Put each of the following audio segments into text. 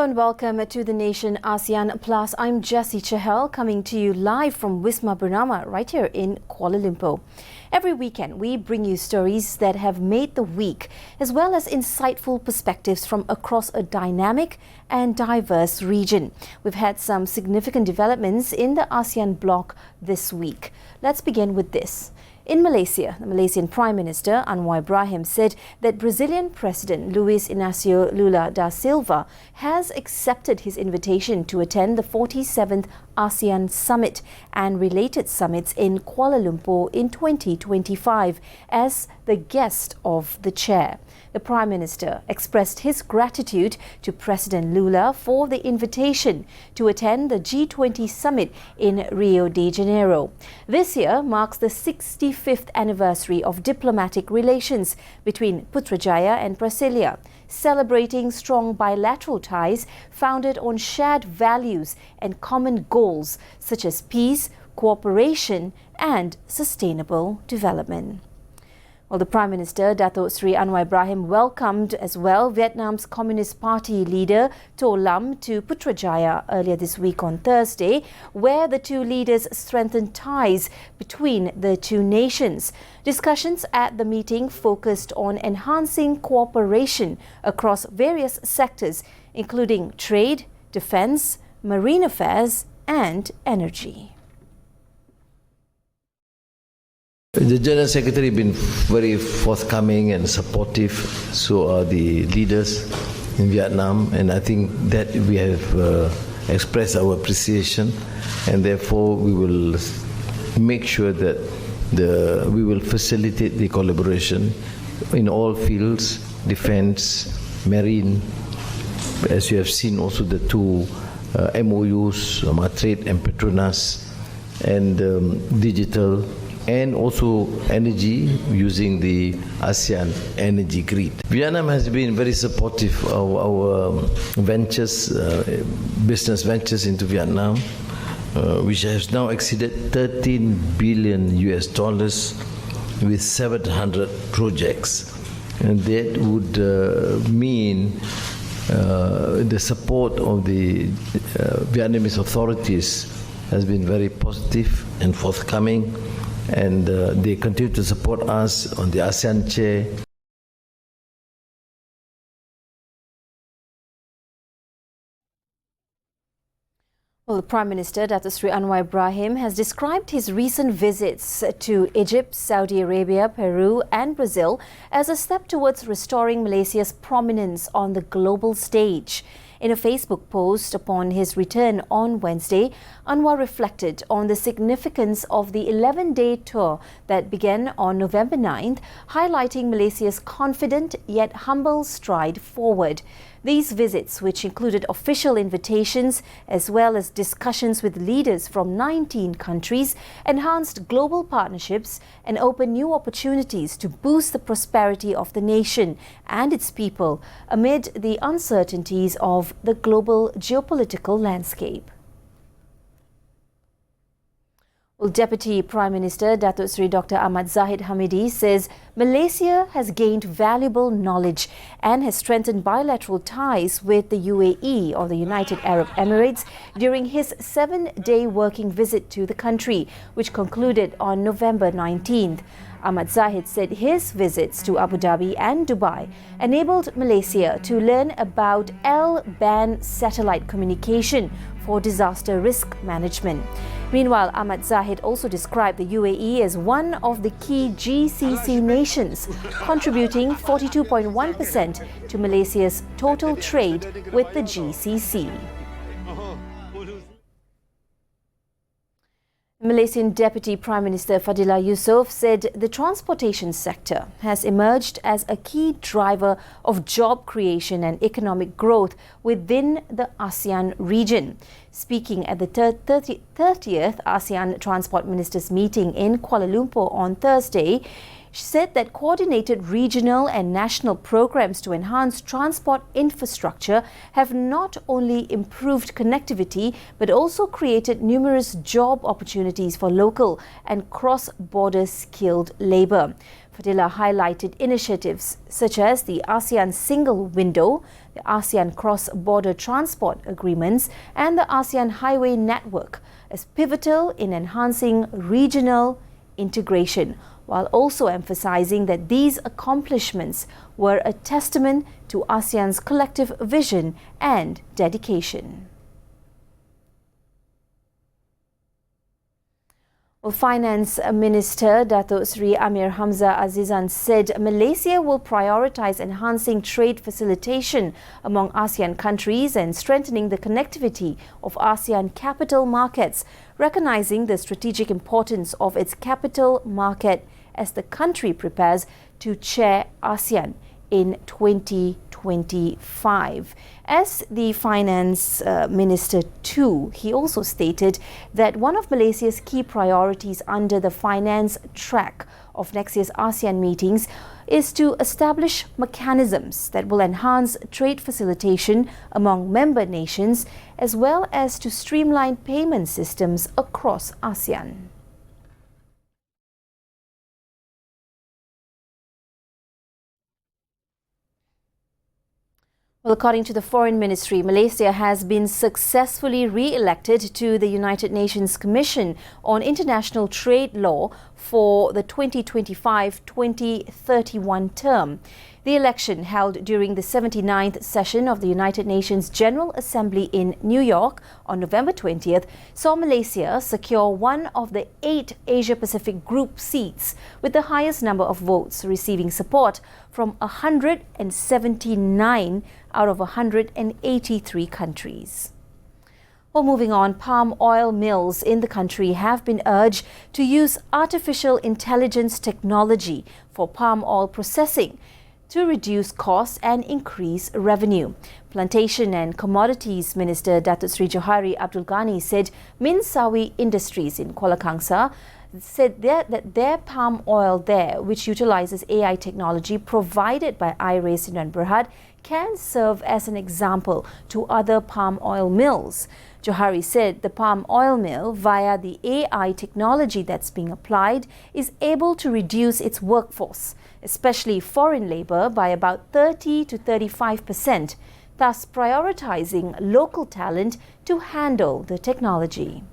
and welcome to The Nation ASEAN Plus. I'm Jessie CHAHAL coming to you live from Wisma Bernama right here in Kuala Lumpur. Every weekend we bring you stories that have made the week as well as insightful perspectives from across a dynamic and diverse region. We've had some significant developments in the ASEAN bloc this week. Let's begin with this. In Malaysia, the Malaysian Prime Minister Anwar Ibrahim said that Brazilian President Luiz Inácio Lula da Silva has accepted his invitation to attend the 47th ASEAN Summit and related summits in Kuala Lumpur in 2025 as the guest of the chair. The Prime Minister expressed his gratitude to President Lula for the invitation to attend the G20 summit in Rio de Janeiro. This year marks the 65th anniversary of diplomatic relations between Putrajaya and Brasilia, celebrating strong bilateral ties founded on shared values and common goals such as peace, cooperation and sustainable development. Well, the Prime Minister, Dato' Sri Anwar Ibrahim, welcomed as well Vietnam's Communist Party leader To Lam to Putrajaya earlier this week on Thursday, where the two leaders strengthened ties between the two nations. Discussions at the meeting focused on enhancing cooperation across various sectors, including trade, defence, marine affairs and energy. The General Secretary has been very forthcoming and supportive, so are the leaders in Vietnam, and I think that we have expressed our appreciation, and therefore we will make sure that we will facilitate the collaboration in all fields, defence, marine, as you have seen also the two MOUs, Trade and Petronas, and digital, and also energy using the ASEAN energy grid. Vietnam has been very supportive of our ventures, business ventures into Vietnam, which has now exceeded 13 billion US dollars with 700 projects. And that would mean the support of the Vietnamese authorities has been very positive and forthcoming, and they continue to support us on the ASEAN chair. Well, the Prime Minister, Dato' Sri Anwar Ibrahim, has described his recent visits to Egypt, Saudi Arabia, Peru and Brazil as a step towards restoring Malaysia's prominence on the global stage. In a Facebook post upon his return on Wednesday, Anwar reflected on the significance of the 11-day tour that began on November 9th, highlighting Malaysia's confident yet humble stride forward. These visits, which included official invitations as well as discussions with leaders from 19 countries, enhanced global partnerships and opened new opportunities to boost the prosperity of the nation and its people amid the uncertainties of the global geopolitical landscape. Well, Deputy Prime Minister Datuk Seri Dr. Ahmad Zahid Hamidi says Malaysia has gained valuable knowledge and has strengthened bilateral ties with the UAE, or the United Arab Emirates, during his 7-day working visit to the country, which concluded on November 19th. Ahmad Zahid said his visits to Abu Dhabi and Dubai enabled Malaysia to learn about L-band satellite communication for disaster risk management. Meanwhile, Ahmad Zahid also described the UAE as one of the key GCC nations, contributing 42.1% to Malaysia's total trade with the GCC. Malaysian Deputy Prime Minister Fadillah Yusof said the transportation sector has emerged as a key driver of job creation and economic growth within the ASEAN region. Speaking at the 30th ASEAN Transport Ministers meeting in Kuala Lumpur on Thursday, She said that coordinated regional and national programs to enhance transport infrastructure have not only improved connectivity but also created numerous job opportunities for local and cross-border skilled labour. Fadila highlighted initiatives such as the ASEAN Single Window, the ASEAN Cross-Border Transport Agreements and the ASEAN Highway Network as pivotal in enhancing regional integration, while also emphasizing that these accomplishments were a testament to ASEAN's collective vision and dedication. Well, Finance Minister Datuk Seri Amir Hamzah Azizan said Malaysia will prioritise enhancing trade facilitation among ASEAN countries and strengthening the connectivity of ASEAN capital markets, recognising the strategic importance of its capital market as the country prepares to chair ASEAN in 2025. As the Finance Minister too, he also stated that one of Malaysia's key priorities under the finance track of next year's ASEAN meetings is to establish mechanisms that will enhance trade facilitation among member nations as well as to streamline payment systems across ASEAN. Well, according to the Foreign Ministry, Malaysia has been successfully re-elected to the United Nations Commission on International Trade Law for the 2025-2031 term. The election, held during the 79th session of the United Nations General Assembly in New York on November 20th, saw Malaysia secure one of the 8 Asia-Pacific Group seats with the highest number of votes, receiving support from 179 out of 183 countries. Well, moving on, palm oil mills in the country have been urged to use artificial intelligence technology for palm oil processing to reduce costs and increase revenue. Plantation and Commodities Minister Datuk Seri Johari Abdul Ghani said Min Sawi Industries in Kuala Kangsar said that their palm oil there, which utilizes AI technology provided by AIRSTRIKES in Berhad, can serve as an example to other palm oil mills. Johari said the palm oil mill, via the AI technology that's being applied, is able to reduce its workforce, especially foreign labour, by about 30 to 35%, thus prioritising local talent to handle the technology.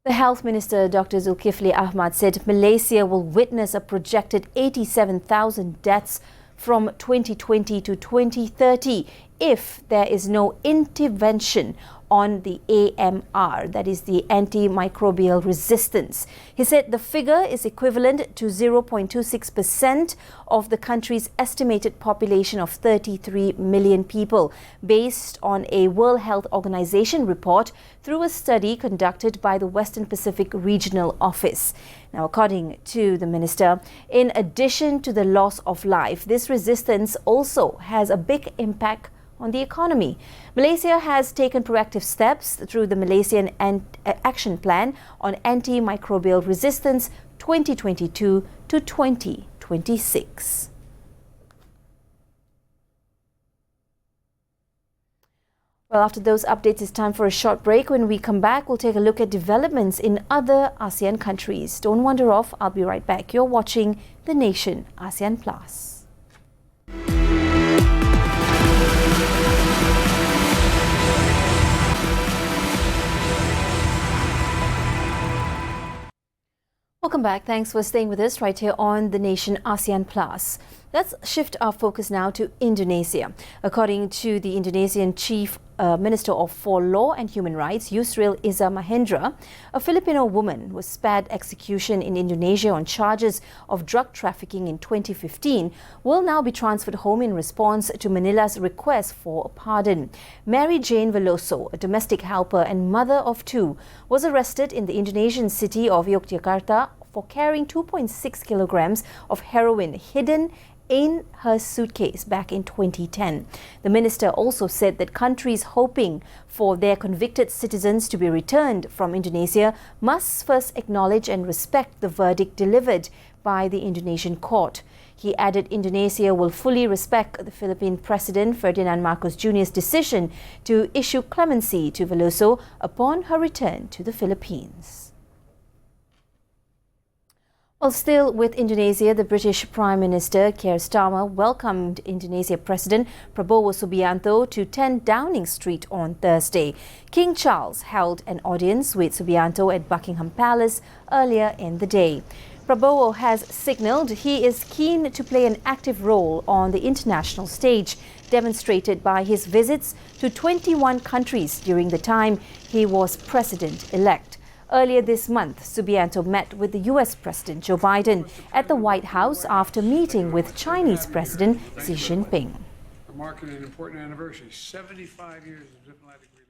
The Health Minister Dr. Zulkifli Ahmad said Malaysia will witness a projected 87,000 deaths from 2020 to 2030 if there is no intervention on the AMR, that is the antimicrobial resistance. He said the figure is equivalent to 0.26% of the country's estimated population of 33 million people, based on a World Health Organization report through a study conducted by the Western Pacific Regional Office. Now, according to the minister, in addition to the loss of life, this resistance also has a big impact on the economy. Malaysia has taken proactive steps through the Malaysian Action Plan on Antimicrobial Resistance 2022 to 2026. Well, after those updates, it's time for a short break. When we come back, we'll take a look at developments in other ASEAN countries. Don't wander off. I'll be right back. You're watching The Nation ASEAN Plus. Welcome back. Thanks for staying with us right here on The Nation ASEAN Plus. Let's shift our focus now to Indonesia. According to the Indonesian Chief Minister for Law and Human Rights, Yusril Iza Mahendra, a Filipino woman was spared execution in Indonesia on charges of drug trafficking in 2015, will now be transferred home in response to Manila's request for a pardon. Mary Jane Veloso, a domestic helper and mother of 2, was arrested in the Indonesian city of Yogyakarta for carrying 2.6 kilograms of heroin hidden in her suitcase back in 2010. The minister also said that countries hoping for their convicted citizens to be returned from Indonesia must first acknowledge and respect the verdict delivered by the Indonesian court. He added Indonesia will fully respect the Philippine President Ferdinand Marcos Jr.'s decision to issue clemency to Veloso upon her return to the Philippines. Well, still with Indonesia, the British Prime Minister Keir Starmer welcomed Indonesia President Prabowo Subianto to 10 Downing Street on Thursday. King Charles held an audience with Subianto at Buckingham Palace earlier in the day. Prabowo has signalled he is keen to play an active role on the international stage, demonstrated by his visits to 21 countries during the time he was president-elect. Earlier this month, Subianto met with the US President Joe Biden at the White House after meeting with Chinese President Xi Jinping. Marking an important anniversary, 75 years of diplomatic relations.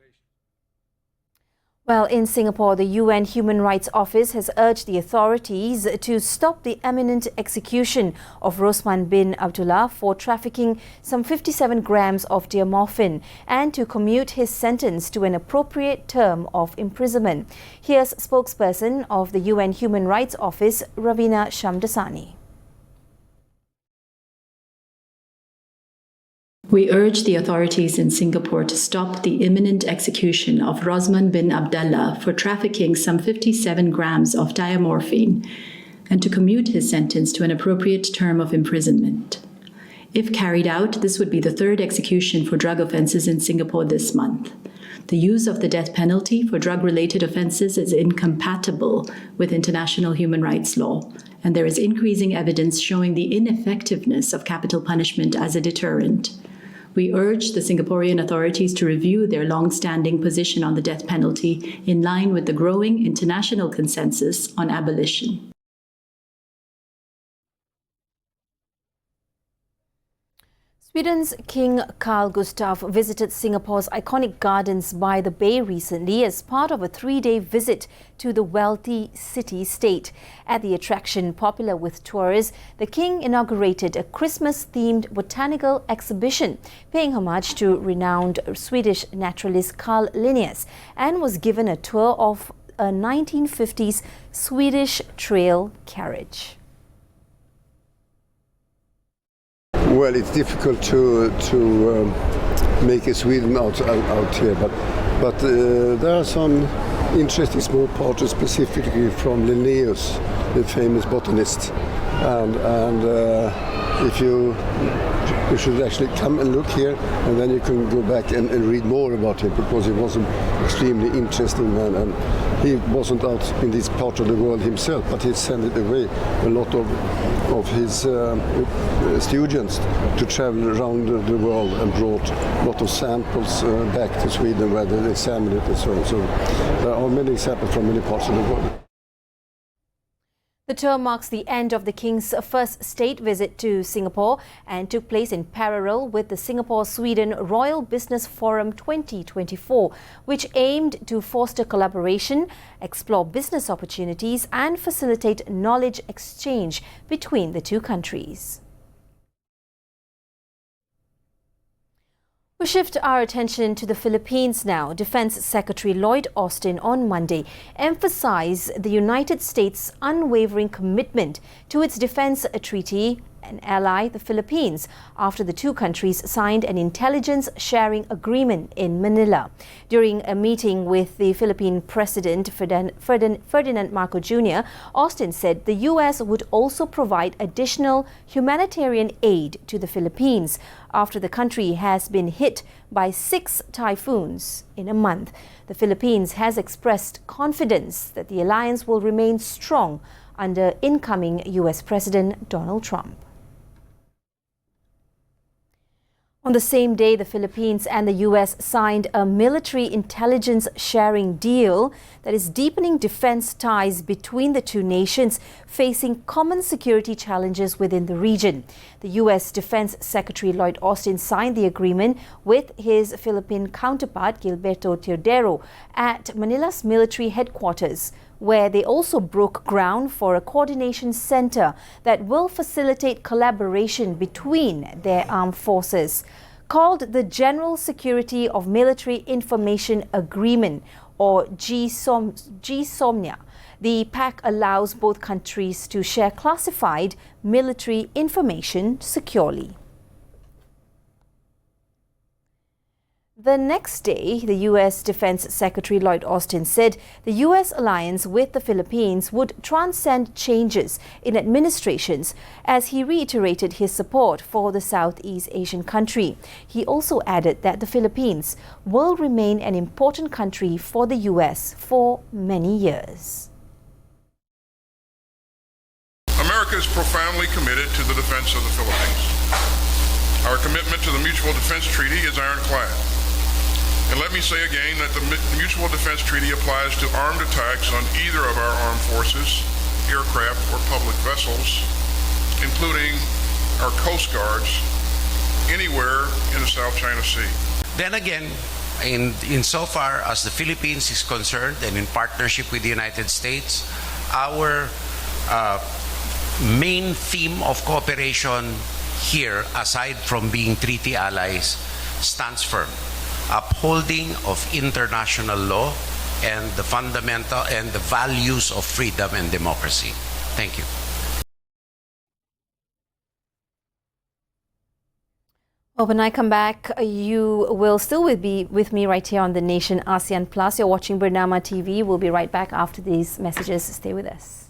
Well, in Singapore, the UN Human Rights Office has urged the authorities to stop the imminent execution of Rosman bin Abdullah for trafficking some 57 grams of diamorphine and to commute his sentence to an appropriate term of imprisonment. Here's spokesperson of the UN Human Rights Office, Ravina Shamdasani. We urge the authorities in Singapore to stop the imminent execution of Rosman bin Abdullah for trafficking some 57 grams of diamorphine and to commute his sentence to an appropriate term of imprisonment. If carried out, this would be the third execution for drug offences in Singapore this month. The use of the death penalty for drug-related offences is incompatible with international human rights law, and there is increasing evidence showing the ineffectiveness of capital punishment as a deterrent. We urge the Singaporean authorities to review their long-standing position on the death penalty in line with the growing international consensus on abolition. Sweden's King Carl Gustaf visited Singapore's iconic gardens by the bay recently as part of a 3-day visit to the wealthy city-state. At the attraction popular with tourists, the King inaugurated a Christmas-themed botanical exhibition, paying homage to renowned Swedish naturalist Carl Linnaeus, and was given a tour of a 1950s Swedish trail carriage. Well, it's difficult to make a Sweden out here, but there are some interesting small parts, specifically from Linnaeus, the famous botanist, and if you should actually come and look here, and then you can go back and read more about him, because he was an extremely interesting man, and he wasn't out in this part of the world himself, but he sent away a lot of his students to travel around the world and brought a lot of samples back to Sweden where they examined it and so on. So there are many examples from many parts of the world. The tour marks the end of the King's first state visit to Singapore and took place in parallel with the Singapore-Sweden Royal Business Forum 2024, which aimed to foster collaboration, explore business opportunities and facilitate knowledge exchange between the two countries. We shift our attention to the Philippines now. Defense Secretary Lloyd Austin on Monday emphasized the United States' unwavering commitment to its defense treaty and ally, the Philippines, after the two countries signed an intelligence sharing agreement in Manila. During a meeting with the Philippine President Ferdinand Marcos Jr., Austin said the U.S. would also provide additional humanitarian aid to the Philippines after the country has been hit by 6 typhoons in a month. The Philippines has expressed confidence that the alliance will remain strong under incoming U.S. President Donald Trump. On the same day, the Philippines and the U.S. signed a military intelligence sharing deal that is deepening defense ties between the two nations facing common security challenges within the region. The U.S. Defense Secretary Lloyd Austin signed the agreement with his Philippine counterpart Gilberto Teodoro at Manila's military headquarters, where they also broke ground for a coordination center that will facilitate collaboration between their armed forces. Called the General Security of Military Information Agreement, or GSOMIA. The pact allows both countries to share classified military information securely. The next day, the U.S. Defense Secretary Lloyd Austin said the U.S. alliance with the Philippines would transcend changes in administrations as he reiterated his support for the Southeast Asian country. He also added that the Philippines will remain an important country for the U.S. for many years. America is profoundly committed to the defense of the Philippines. Our commitment to the Mutual Defense Treaty is ironclad. And let me say again that the Mutual Defense Treaty applies to armed attacks on either of our armed forces, aircraft, or public vessels, including our coast guards, anywhere in the South China Sea. Then again, insofar as the Philippines is concerned and in partnership with the United States, our main theme of cooperation here, aside from being treaty allies, stands firm. Upholding of international law and the fundamental and the values of freedom and democracy. Thank you. Well, when I come back, you will still be with me right here on The Nation ASEAN Plus. You're watching Bernama TV. We'll be right back after these messages. Stay with us.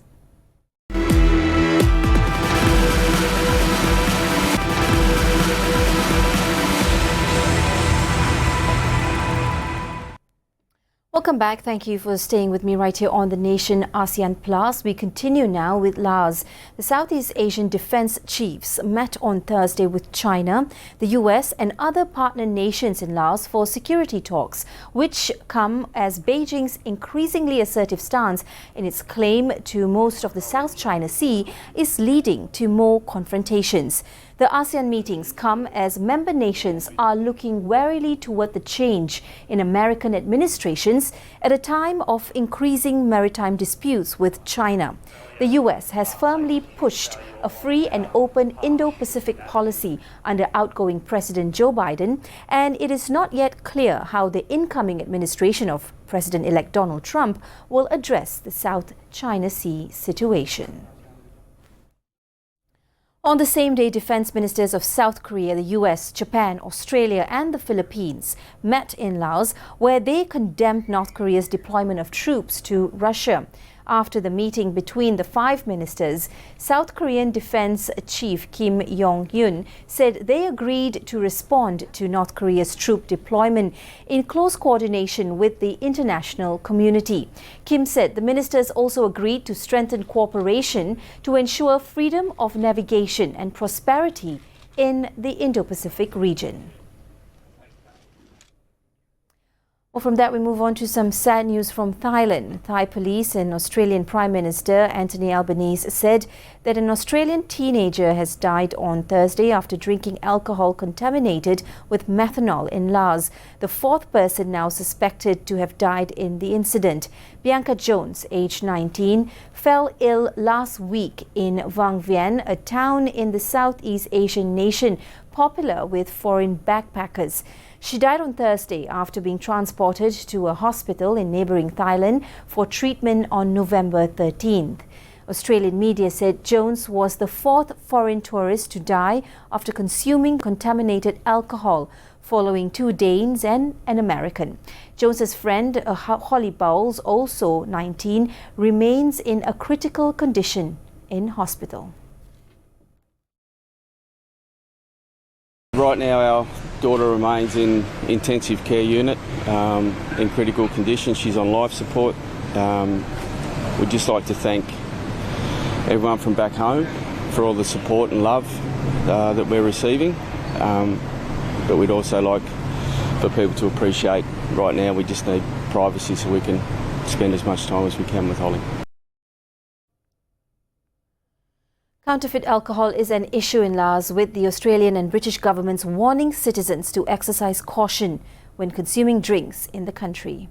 Welcome back. Thank you for staying with me right here on The Nation ASEAN Plus. We continue now with Laos. The Southeast Asian defense chiefs met on Thursday with China, the US and other partner nations in Laos for security talks, which come as Beijing's increasingly assertive stance in its claim to most of the South China Sea is leading to more confrontations. The ASEAN meetings come as member nations are looking warily toward the change in American administrations at a time of increasing maritime disputes with China. The US has firmly pushed a free and open Indo-Pacific policy under outgoing President Joe Biden, and it is not yet clear how the incoming administration of President-elect Donald Trump will address the South China Sea situation. On the same day, defense ministers of South Korea, the US, Japan, Australia and the Philippines met in Laos, where they condemned North Korea's deployment of troops to Russia. After the meeting between the five ministers, South Korean Defense Chief Kim Yong-yun said they agreed to respond to North Korea's troop deployment in close coordination with the international community. Kim said the ministers also agreed to strengthen cooperation to ensure freedom of navigation and prosperity in the Indo-Pacific region. Well, from that, we move on to some sad news from Thailand. Thai police and Australian Prime Minister Anthony Albanese said that an Australian teenager has died on Thursday after drinking alcohol contaminated with methanol in Laos. The fourth person now suspected to have died in the incident. Bianca Jones, aged 19, fell ill last week in Vang Vieng, a town in the Southeast Asian nation popular with foreign backpackers. She died on Thursday after being transported to a hospital in neighbouring Thailand for treatment on November 13th. Australian media said Jones was the fourth foreign tourist to die after consuming contaminated alcohol, following two Danes and an American. Jones's friend, Holly Bowles, also 19, remains in a critical condition in hospital. Right now our daughter remains in intensive care unit in critical condition. She's on life support. We'd just like to thank everyone from back home for all the support and love that we're receiving. But we'd also like for people to appreciate right now we just need privacy so we can spend as much time as we can with Holly. Counterfeit alcohol is an issue in Laos, with the Australian and British governments warning citizens to exercise caution when consuming drinks in the country.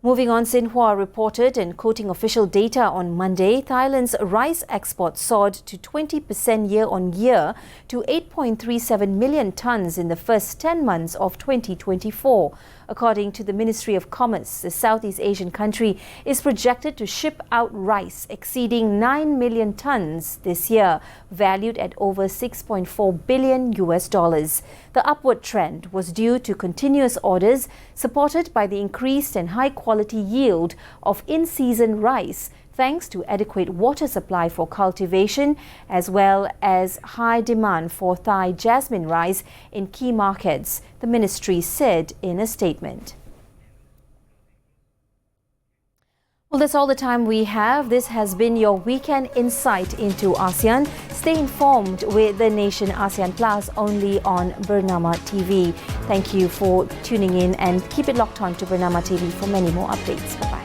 Moving on, Xinhua reported, and quoting official data on Monday, Thailand's rice exports soared to 20% year-on-year to 8.37 million tonnes in the first 10 months of 2024. According to the Ministry of Commerce, the Southeast Asian country is projected to ship out rice exceeding 9 million tonnes this year, valued at over $6.4 billion. The upward trend was due to continuous orders supported by the increased and high-quality yield of in-season rice, thanks to adequate water supply for cultivation, as well as high demand for Thai jasmine rice in key markets, the ministry said in a statement. Well, that's all the time we have. This has been your weekend insight into ASEAN. Stay informed with The Nation ASEAN Plus only on Bernama TV. Thank you for tuning in and keep it locked on to Bernama TV for many more updates. Bye-bye.